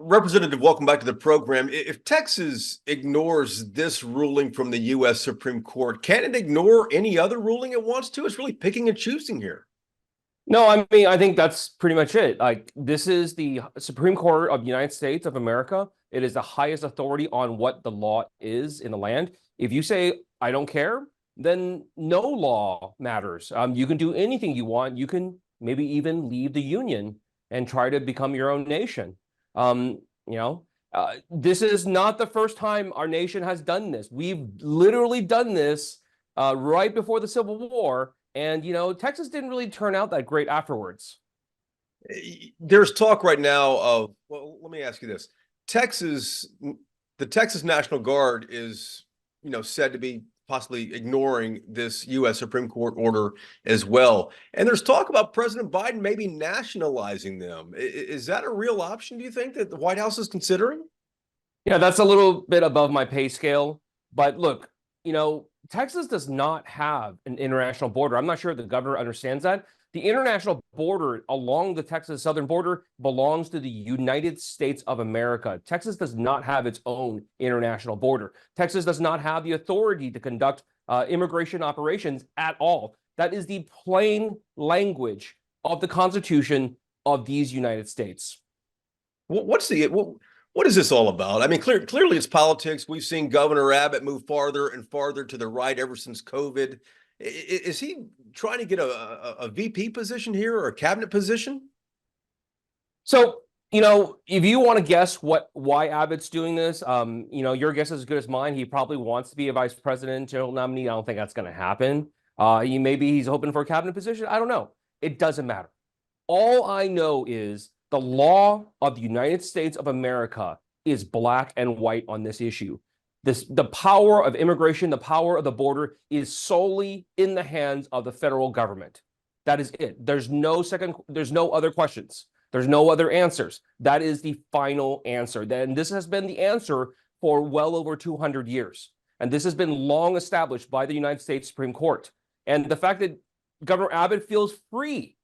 Representative, welcome back to the program. If Texas ignores this ruling from the U.S. Supreme Court, can it ignore any other ruling it wants to? It's really picking and choosing here. No, I mean, I think that's pretty much it. Like, this is the Supreme Court of the United States of America. It is the highest authority on what the law is in the land. If you say, I don't care, then no law matters. You can do anything you want. You can maybe even leave the union and try to become your own nation. Um, this is not the first time our nation has done this. We've literally done this right before the Civil War. And, Texas didn't really turn out that great afterwards. There's talk right now of, well, let me ask you this. The Texas National Guard is, said to be possibly ignoring this U.S. Supreme Court order as well. And there's talk about President Biden maybe nationalizing them. Is that a real option, do you think, that the White House is considering? Yeah, that's a little bit above my pay scale. But look, Texas does not have an international border. I'm not sure if the governor understands that. The international border along the Texas southern border belongs to the United States of America. Texas does not have its own international border. Texas does not have the authority to conduct immigration operations at all. That is the plain language of the Constitution of these United States. What is this all about? I mean, clearly it's politics. We've seen Governor Abbott move farther and farther to the right ever since COVID. Is he trying to get a VP position here or a cabinet position? So, if you want to guess why Abbott's doing this, your guess is as good as mine. He probably wants to be a vice presidential nominee. I don't think that's going to happen. Maybe he's hoping for a cabinet position. I don't know. It doesn't matter. All I know is the law of the United States of America is black and white on this issue. The power of immigration, the power of the border is solely in the hands of the federal government. That is it. There's no other questions. There's no other answers. That is the final answer. Then this has been the answer for well over 200 years. And this has been long established by the United States Supreme Court. And the fact that Governor Abbott feels free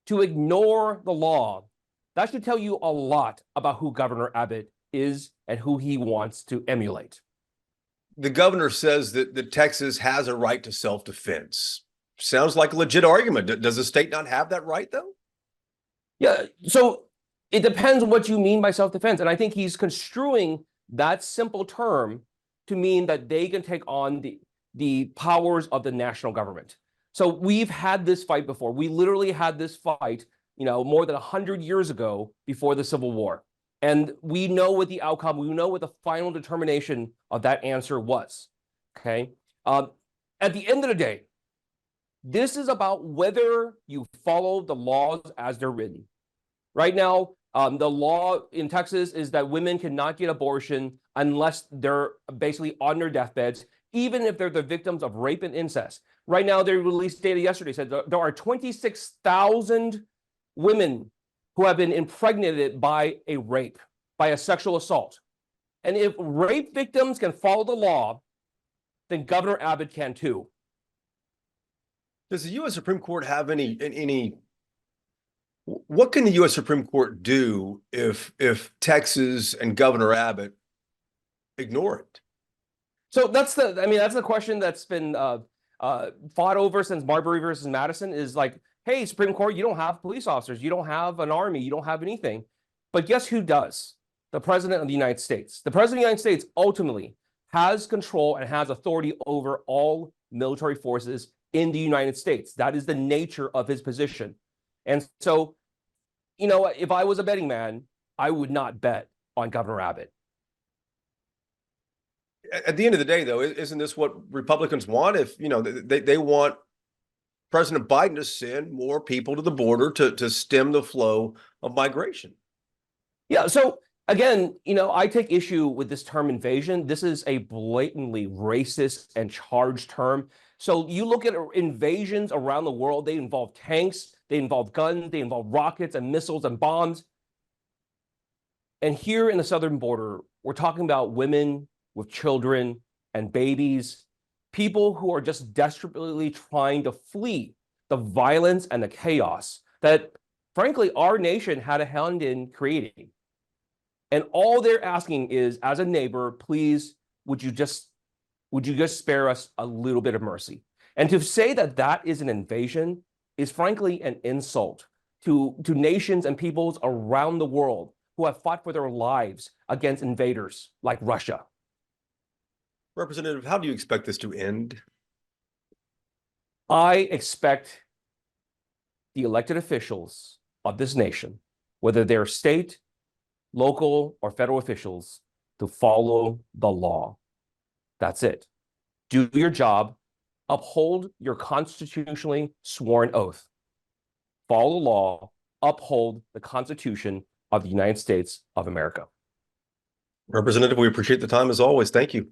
to ignore the law, that should tell you a lot about who Governor Abbott is and who he wants to emulate. The governor says that Texas has a right to self-defense. Sounds like a legit argument. Does the state not have that right, though? Yeah, so it depends on what you mean by self-defense. And I think he's construing that simple term to mean that they can take on the powers of the national government. So we've had this fight before. We literally had this fight more than 100 years ago before the Civil War. And we know what the outcome, we know what the final determination of that answer was, okay? At the end of the day, this is about whether you follow the laws as they're written. Right now, the law in Texas is that women cannot get abortion unless they're basically on their deathbeds, even if they're the victims of rape and incest. Right now, they released data yesterday, said there are 26,000 women who have been impregnated by a rape, by a sexual assault. And if rape victims can follow the law, then Governor Abbott can too. Does the U.S. Supreme Court have what can the U.S. Supreme Court do if Texas and Governor Abbott ignore it? So that's the question that's been fought over since Marbury versus Madison is like, hey, Supreme Court, you don't have police officers. You don't have an army. You don't have anything. But guess who does? The President of the United States. The President of the United States ultimately has control and has authority over all military forces in the United States. That is the nature of his position. And so, if I was a betting man, I would not bet on Governor Abbott. At the end of the day, though, isn't this what Republicans want? If, they want President Biden to send more people to the border to stem the flow of migration. Yeah. So again, I take issue with this term invasion. This is a blatantly racist and charged term. So you look at invasions around the world, they involve tanks, they involve guns, they involve rockets and missiles and bombs. And here in the southern border, we're talking about women with children and babies, people who are just desperately trying to flee the violence and the chaos that, frankly, our nation had a hand in creating. And all they're asking is, as a neighbor, please, would you just spare us a little bit of mercy? And to say that that is an invasion is frankly an insult to nations and peoples around the world who have fought for their lives against invaders like Russia. Representative, how do you expect this to end? I expect the elected officials of this nation, whether they're state, local, or federal officials, to follow the law. That's it. Do your job, uphold your constitutionally sworn oath, follow the law, uphold the Constitution of the United States of America. Representative, we appreciate the time as always. Thank you.